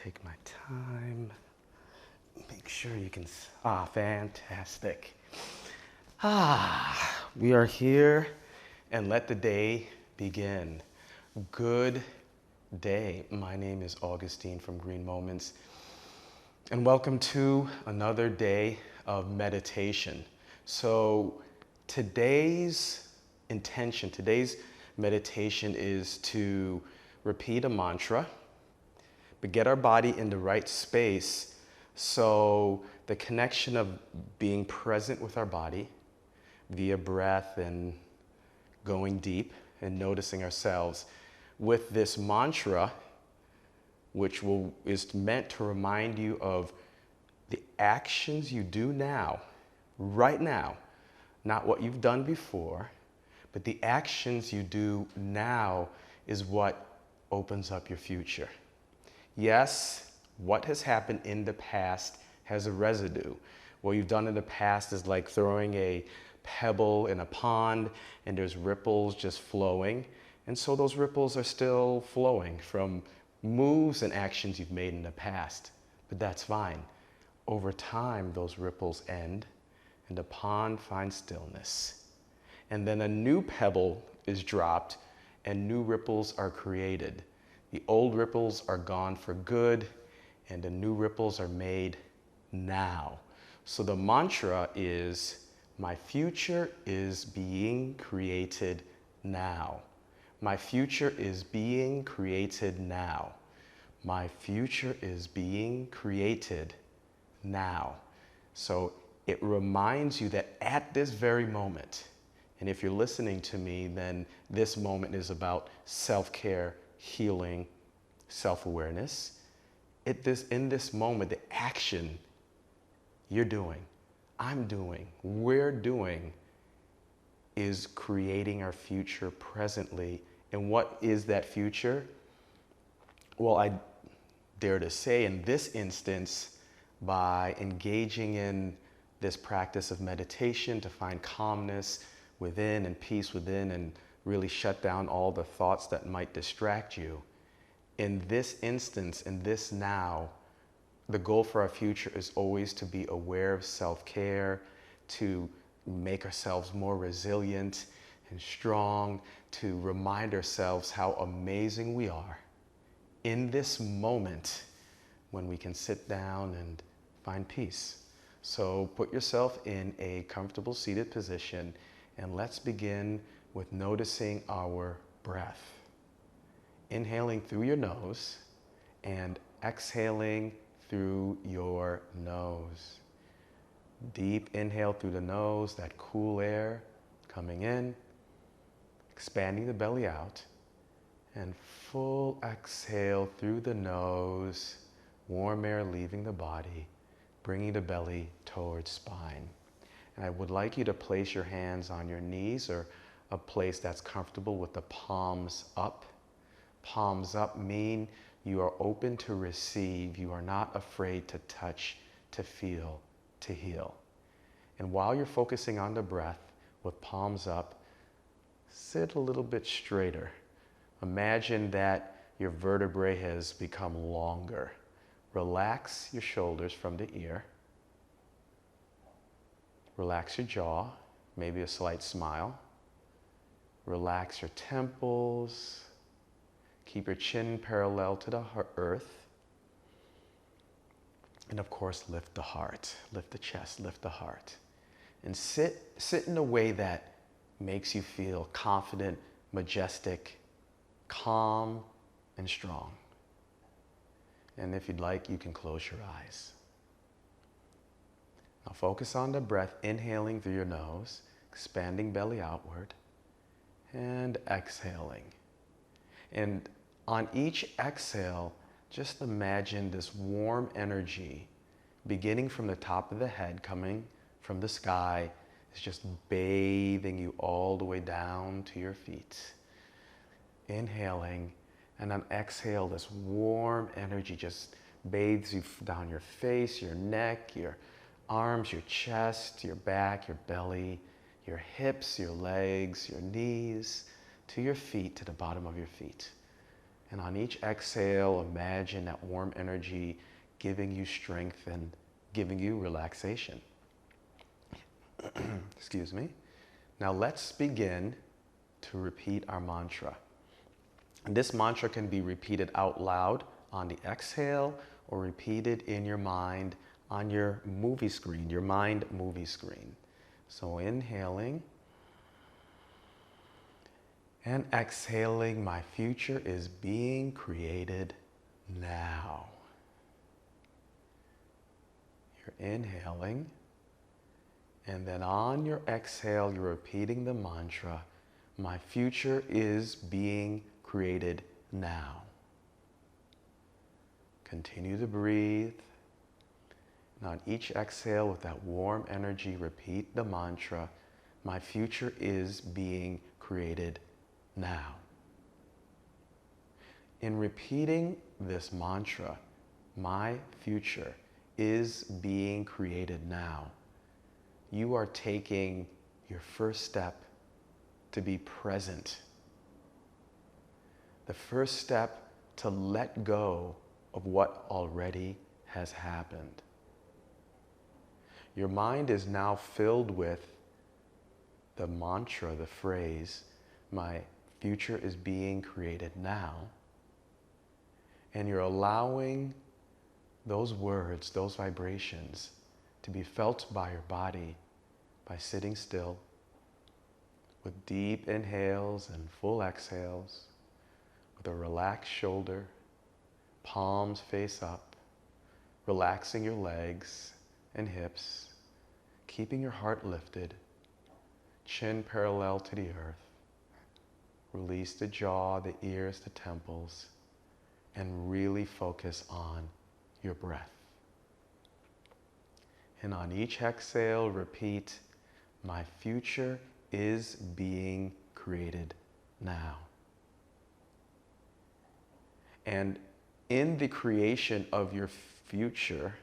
take my time. Make sure you can, fantastic. We are here and let the day begin. Good day. My name is Augustine from Green Moments, and welcome to another day of meditation. So today's intention, today's meditation is to repeat a mantra, but get our body in the right space so the connection of being present with our body via breath and going deep and noticing ourselves with this mantra, which is meant to remind you of the actions you do now, right now, not what you've done before, but the actions you do now is what opens up your future. Yes, what has happened in the past has a residue. What you've done in the past is like throwing a pebble in a pond and there's ripples just flowing. And so those ripples are still flowing from moves and actions you've made in the past. But that's fine. Over time, those ripples end and the pond finds stillness. And then a new pebble is dropped and new ripples are created. The old ripples are gone for good and the new ripples are made now. So the mantra is, my future is being created now. My future is being created now. My future is being created now. So it reminds you that at this very moment, and if you're listening to me, then this moment is about self-care, healing, self-awareness. In this moment, the action you're doing, I'm doing, we're doing is creating our future presently. And what is that future? Well, I dare to say in this instance, by engaging in this practice of meditation to find calmness within and peace within and really shut down all the thoughts that might distract you. In this instance, in this now, the goal for our future is always to be aware of self-care, to make ourselves more resilient and strong, to remind ourselves how amazing we are in this moment when we can sit down and find peace. So put yourself in a comfortable seated position and let's begin with noticing our breath. Inhaling through your nose and exhaling through your nose. Deep inhale through the nose, that cool air coming in, expanding the belly out, and full exhale through the nose, warm air leaving the body, bringing the belly towards spine. And I would like you to place your hands on your knees or a place that's comfortable with the palms up. Palms up mean you are open to receive. You are not afraid to touch, to feel, to heal. And while you're focusing on the breath with palms up, sit a little bit straighter. Imagine that your vertebrae has become longer. Relax your shoulders from the ear. Relax your jaw, maybe a slight smile. Relax your temples. Keep your chin parallel to the earth. And of course, lift the heart, lift the chest, lift the heart. And sit in a way that makes you feel confident, majestic, calm, and strong. And if you'd like, you can close your eyes. Now focus on the breath, inhaling through your nose, expanding belly outward, and exhaling. And on each exhale, just imagine this warm energy beginning from the top of the head, coming from the sky, is just bathing you all the way down to your feet. Inhaling, and on exhale, this warm energy just bathes you down your face, your neck, your arms, your chest, your back, your belly, your hips, your legs, your knees, to your feet, to the bottom of your feet. And on each exhale, imagine that warm energy giving you strength and giving you relaxation. Excuse me. Now let's begin to repeat our mantra. And this mantra can be repeated out loud on the exhale or repeated in your mind on your movie screen, your mind movie screen. So inhaling and exhaling, my future is being created now. You're inhaling, and then on your exhale, you're repeating the mantra, my future is being created now. Continue to breathe. And on each exhale, with that warm energy, repeat the mantra, my future is being created now. In repeating this mantra, my future is being created now, you are taking your first step to be present. The first step to let go of what already has happened. Your mind is now filled with the mantra, the phrase, my future is being created now. And you're allowing those words, those vibrations, to be felt by your body by sitting still with deep inhales and full exhales, with a relaxed shoulder, palms face up, relaxing your legs and hips, keeping your heart lifted, chin parallel to the earth. Release the jaw, the ears, the temples, and really focus on your breath. And on each exhale, repeat, my future is being created now. And in the creation of your future,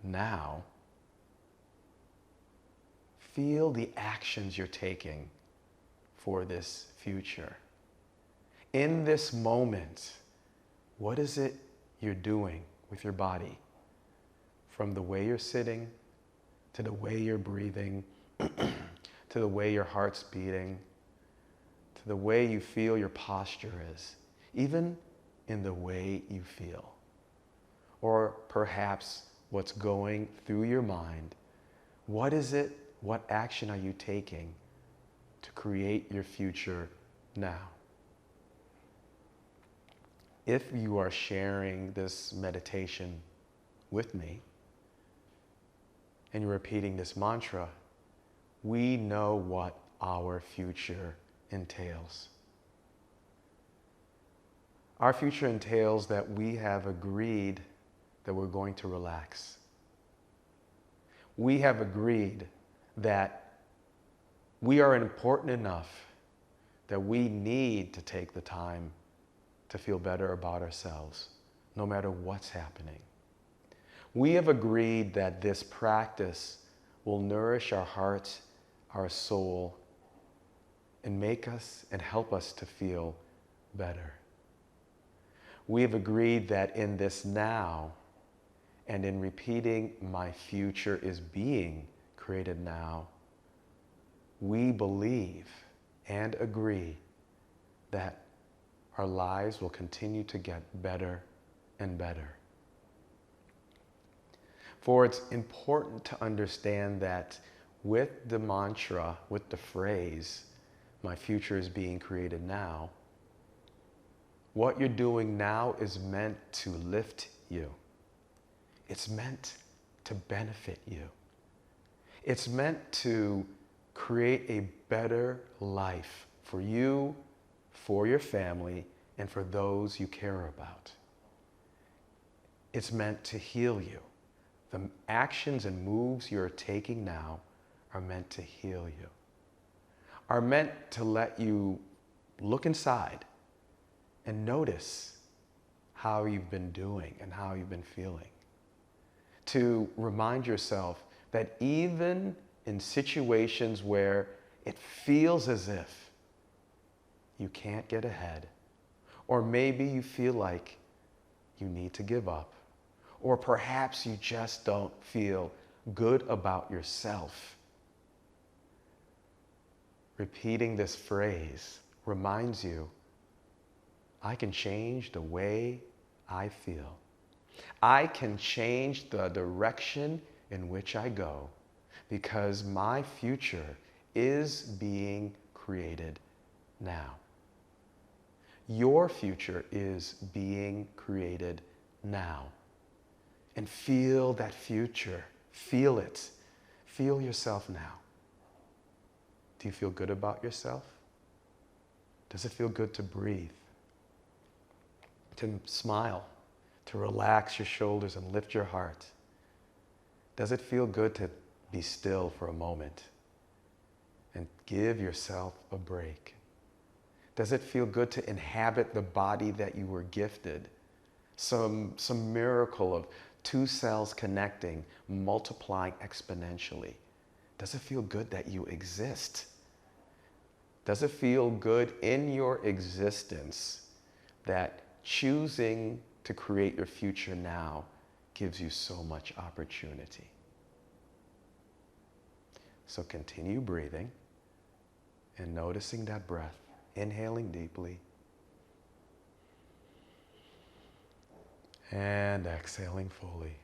now, feel the actions you're taking for this future. In this moment, what is it you're doing with your body? From the way you're sitting, to the way you're breathing, to the way your heart's beating, to the way you feel your posture is, even in the way you feel. Or perhaps what's going through your mind. What is it? What action are you taking to create your future now? If you are sharing this meditation with me and you're repeating this mantra, we know what our future entails. Our future entails that we have agreed that we're going to relax. We have agreed that we are important enough that we need to take the time to feel better about ourselves, no matter what's happening. We have agreed that this practice will nourish our heart, our soul, and make us and help us to feel better. We have agreed that in this now, and in repeating, my future is being created now, we believe and agree that our lives will continue to get better and better. For it's important to understand that with the mantra, with the phrase, my future is being created now, what you're doing now is meant to lift you. It's meant to benefit you. It's meant to create a better life for you, for your family, and for those you care about. It's meant to heal you. The actions and moves you're taking now are meant to heal you, are meant to let you look inside and notice how you've been doing and how you've been feeling. To remind yourself that even in situations where it feels as if you can't get ahead, or maybe you feel like you need to give up, or perhaps you just don't feel good about yourself. Repeating this phrase reminds you, I can change the way I feel. I can change the direction in which I go because my future is being created now. Your future is being created now. And feel that future. Feel it. Feel yourself now. Do you feel good about yourself? Does it feel good to breathe? To smile? To relax your shoulders and lift your heart? Does it feel good to be still for a moment and give yourself a break? Does it feel good to inhabit the body that you were gifted? Some miracle of two cells connecting, multiplying exponentially. Does it feel good that you exist? Does it feel good in your existence that choosing to create your future now gives you so much opportunity? So continue breathing and noticing that breath, inhaling deeply and exhaling fully.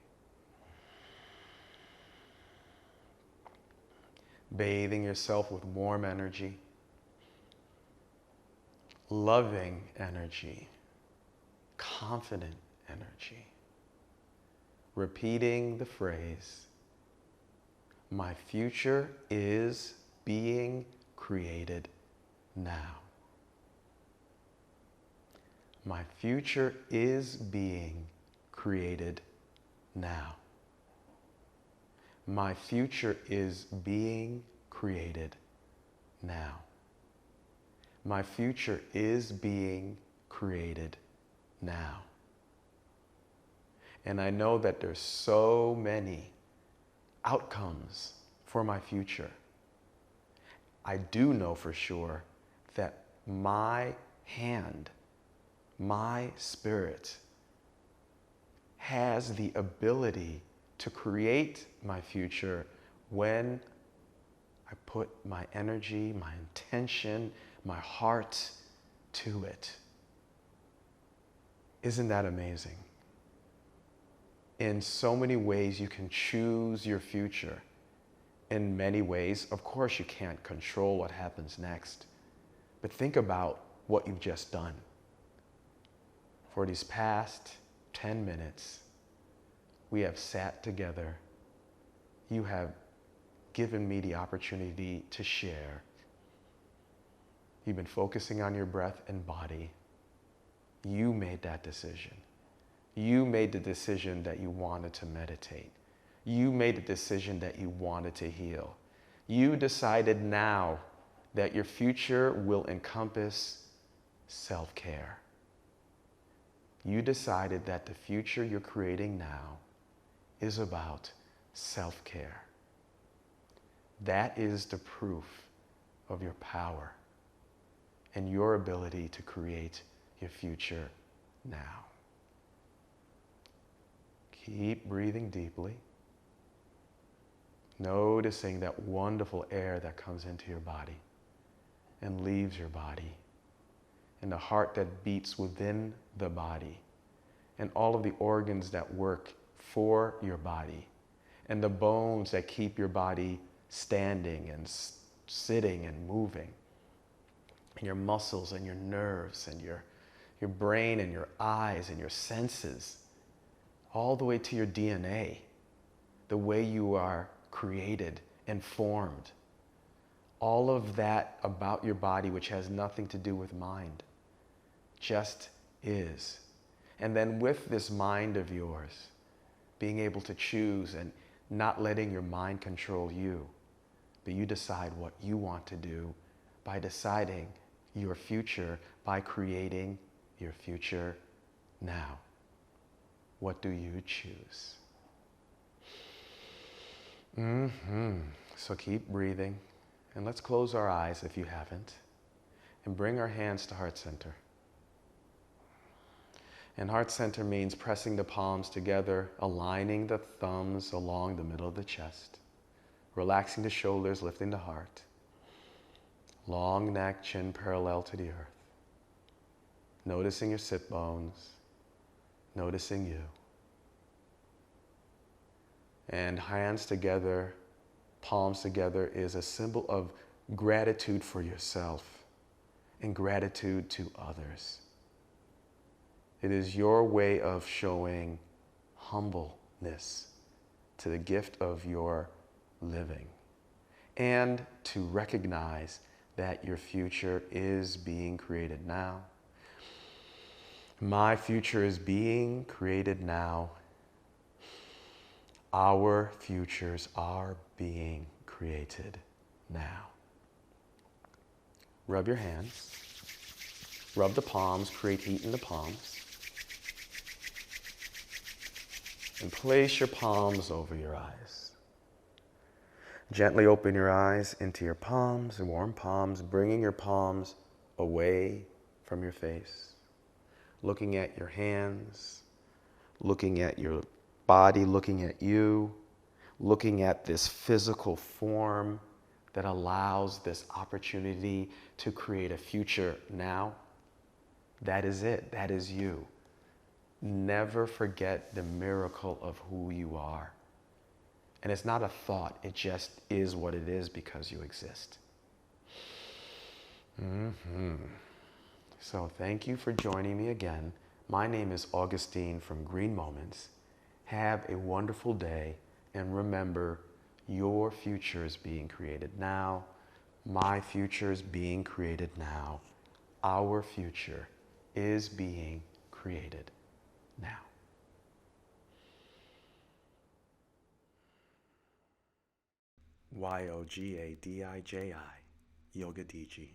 Bathing yourself with warm energy, loving energy, confident energy. Repeating the phrase, my future is being created now. My future is being created now. My future is being created now. My future is being created now. And I know that there's so many outcomes for my future. I do know for sure that my hand, my spirit, has the ability to create my future when I put my energy, my intention, my heart to it. Isn't that amazing? In so many ways, you can choose your future. In many ways, of course, you can't control what happens next. But think about what you've just done. For these past 10 minutes, we have sat together. You have given me the opportunity to share. You've been focusing on your breath and body. You made that decision. You made the decision that you wanted to meditate. You made the decision that you wanted to heal. You decided now that your future will encompass self-care. You decided that the future you're creating now is about self-care. That is the proof of your power and your ability to create your future now. Keep breathing deeply, noticing that wonderful air that comes into your body and leaves your body, and the heart that beats within the body, and all of the organs that work for your body, and the bones that keep your body standing and sitting and moving, and your muscles and your nerves and your brain and your eyes and your senses, all the way to your DNA, the way you are created and formed. All of that about your body, which has nothing to do with mind, just is. And then with this mind of yours, being able to choose and not letting your mind control you, but you decide what you want to do by deciding your future, by creating your future now. What do you choose? So keep breathing, and let's close our eyes if you haven't. and bring our hands to heart center. And heart center means pressing the palms together, aligning the thumbs along the middle of the chest, relaxing the shoulders, lifting the heart. Long neck, chin parallel to the earth. Noticing your sit bones, noticing you. And hands together, palms together is a symbol of gratitude for yourself and gratitude to others. It is your way of showing humbleness to the gift of your living and to recognize that your future is being created now. My future is being created now. Our futures are being created now. Rub your hands. Rub the palms, create heat in the palms. And place your palms over your eyes. Gently open your eyes into your palms, warm palms, bringing your palms away from your face. Looking at your hands, looking at your body, looking at you, looking at this physical form that allows this opportunity to create a future now. That is it. That is you. Never forget the miracle of who you are. And it's not a thought. It just is what it is because you exist. So thank you for joining me again. My name is Augustine from Green Moments. Have a wonderful day. And remember, your future is being created now. My future is being created now. Our future is being created now. Yogadiji. Yoga Diji.